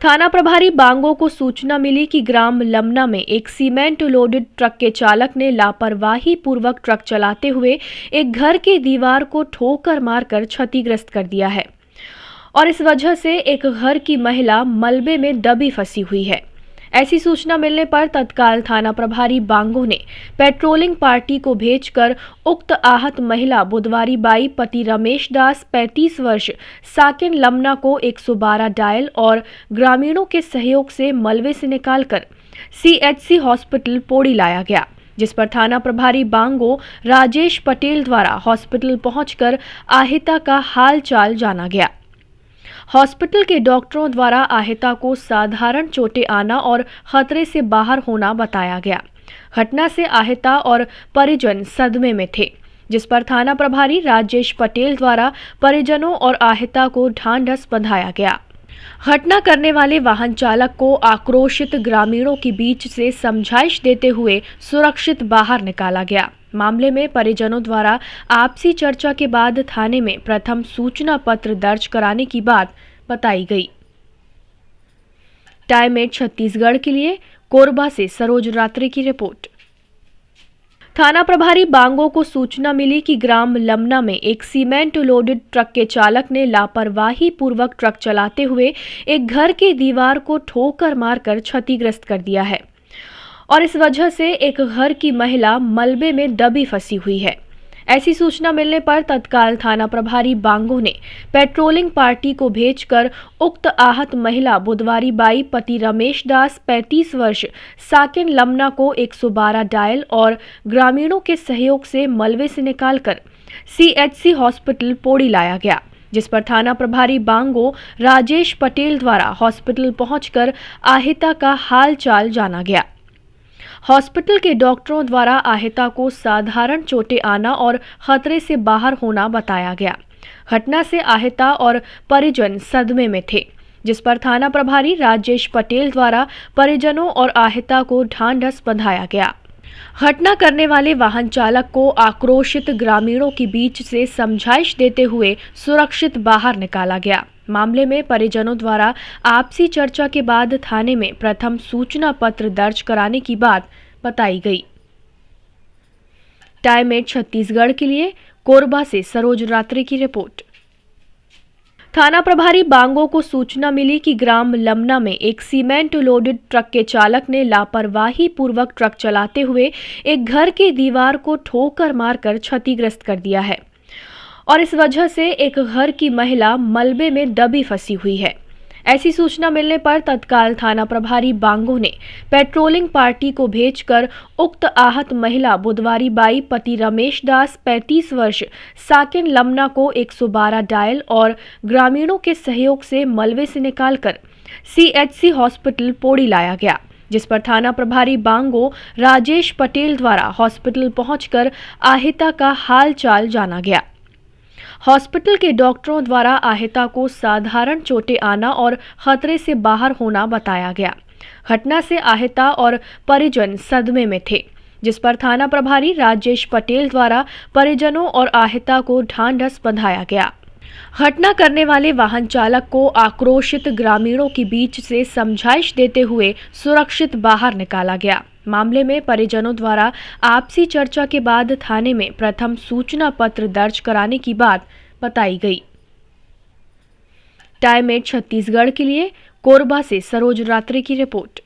थाना प्रभारी बांगो को सूचना मिली कि ग्राम लमना में एक सीमेंट लोडेड ट्रक के चालक ने लापरवाही पूर्वक ट्रक चलाते हुए एक घर की दीवार को ठोकर मारकर क्षतिग्रस्त कर दिया है और इस वजह से एक घर की महिला मलबे में दबी फंसी हुई है। ऐसी सूचना मिलने पर तत्काल थाना प्रभारी बांगो ने पेट्रोलिंग पार्टी को भेजकर उक्त आहत महिला बुधवारी बाई पति रमेश दास 35 वर्ष साकिन लमना को 112 डायल और ग्रामीणों के सहयोग से मलबे से निकालकर CHC हॉस्पिटल पोड़ी लाया गया, जिस पर थाना प्रभारी बांगो राजेश पटेल द्वारा हॉस्पिटल पहुंचकर आहिता का हाल चाल जाना गया। हॉस्पिटल के डॉक्टरों द्वारा आहिता को साधारण चोटें आना और खतरे से बाहर होना बताया गया। घटना से आहिता और परिजन सदमे में थे, जिस पर थाना प्रभारी राजेश पटेल द्वारा परिजनों और आहिता को ढांढस बंधाया गया। घटना करने वाले वाहन चालक को आक्रोशित ग्रामीणों के बीच से समझाइश देते हुए सुरक्षित बाहर निकाला गया। मामले में परिजनों द्वारा आपसी चर्चा के बाद थाने में प्रथम सूचना पत्र दर्ज कराने की बात बताई गई। टाइम 8 छत्तीसगढ़ के लिए कोरबा से सरोज रात्रि की रिपोर्ट। थाना प्रभारी बांगो को सूचना मिली कि ग्राम लमना में एक सीमेंट लोडेड ट्रक के चालक ने लापरवाही पूर्वक ट्रक चलाते हुए एक घर की दीवार को ठोकर मारकर क्षतिग्रस्त कर दिया है और इस वजह से एक घर की महिला मलबे में दबी फंसी हुई है। ऐसी सूचना मिलने पर तत्काल थाना प्रभारी बांगो ने पेट्रोलिंग पार्टी को भेजकर उक्त आहत महिला बुधवारी बाई पति रमेश दास 35 वर्ष साकिन लमना को 112 डायल और ग्रामीणों के सहयोग से मलबे से निकालकर CHC हॉस्पिटल पोड़ी लाया गया, जिस पर थाना प्रभारी बांगो राजेश पटेल द्वारा हॉस्पिटल पहुंचकर आहिता का हाल चाल जाना गया। हॉस्पिटल के डॉक्टरों द्वारा आहिता को साधारण चोटें आना और खतरे से बाहर होना बताया गया। घटना से आहिता और परिजन सदमे में थे, जिस पर थाना प्रभारी राजेश पटेल द्वारा परिजनों और आहिता को ढांढस बंधाया गया। घटना करने वाले वाहन चालक को आक्रोशित ग्रामीणों के बीच से समझाइश देते हुए सुरक्षित बाहर निकाला गया। मामले में परिजनों द्वारा आपसी चर्चा के बाद थाने में प्रथम सूचना पत्र दर्ज कराने की बात बताई गई। टाइम 8 छत्तीसगढ़ के लिए कोरबा से सरोज रात्रि की रिपोर्ट। थाना प्रभारी बांगो को सूचना मिली कि ग्राम लमना में एक सीमेंट लोडेड ट्रक के चालक ने लापरवाही पूर्वक ट्रक चलाते हुए एक घर की दीवार को ठोकर मारकर क्षतिग्रस्त कर दिया है और इस वजह से एक घर की महिला मलबे में दबी फंसी हुई है। ऐसी सूचना मिलने पर तत्काल थाना प्रभारी बांगो ने पेट्रोलिंग पार्टी को भेजकर उक्त आहत महिला बुधवारी बाई पति रमेश दास 35 वर्ष साकिन लमना को 112 डायल और ग्रामीणों के सहयोग से मलबे से निकालकर CHC हॉस्पिटल पोड़ी लाया गया, जिस पर थाना प्रभारी बांगो राजेश पटेल द्वारा हॉस्पिटल पहुंचकर आहिता का हाल चाल जाना गया। हॉस्पिटल के डॉक्टरों द्वारा आहिता को साधारण चोटें आना और खतरे से बाहर होना बताया गया। घटना से आहिता और परिजन सदमे में थे, जिस पर थाना प्रभारी राजेश पटेल द्वारा परिजनों और आहिता को ढांढस बंधाया गया। घटना करने वाले वाहन चालक को आक्रोशित ग्रामीणों के बीच से समझाइश देते हुए सुरक्षित बाहर निकाला गया। मामले में परिजनों द्वारा आपसी चर्चा के बाद थाने में प्रथम सूचना पत्र दर्ज कराने की बात बताई गई। टाइम 8 छत्तीसगढ़ के लिए कोरबा से सरोज रात्रि की रिपोर्ट।